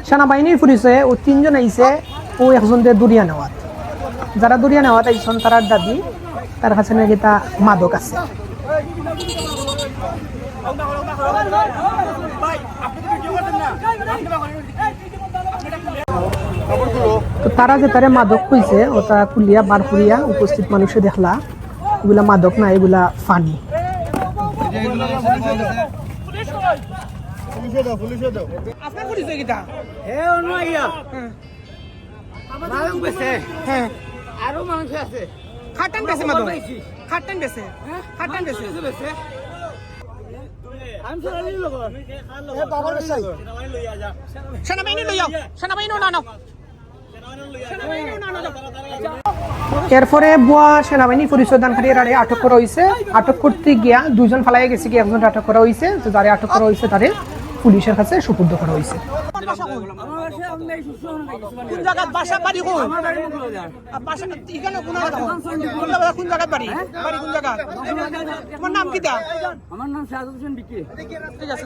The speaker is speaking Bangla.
সেনাবাহিনীর পুলিশে ও 3 জন আইছে ও একজন দিয়ে দরিয়া নেওয়াত যারা দরিয়া নেওয়াত আইসন তার দাবি তার কাছে নাকি তা মাদক আছে তো তারা যে তারে মাদক খুঁজছে ও তারা খুলিয়া বার করিয়া উপস্থিত মানুষে দেখলা এগুলা মাদক না এগুলা ফানি আপনার পরিচয় কিটা হ্যাঁ আরো মানুষ আছে খাটান বেছে মাদক খাটান বেছে খাটান বেছে সেনাবাহিনী লই যাও সেনাবাহিনী না নাও এরপরে বুয়া সেনাবাহিনী পরিচয় দানকারীর আটক করা হয়েছে আটক করতে গিয়া 2 জন ফালাইয়া গেছে কি একজন আটক করা হয়েছে তো যারা আটক করা হয়েছে তারে পুলিশের কাছে সুপুর্দ করা হয়েছে কোন জায়গা বাসা বাড়ি কোন বাসা এখানে কোন জায়গা বাড়ি বাড়ি কোন জায়গা তোমার নাম কি দা আমার নাম শাহাদুল হোসেন বিকে ঠিক আছে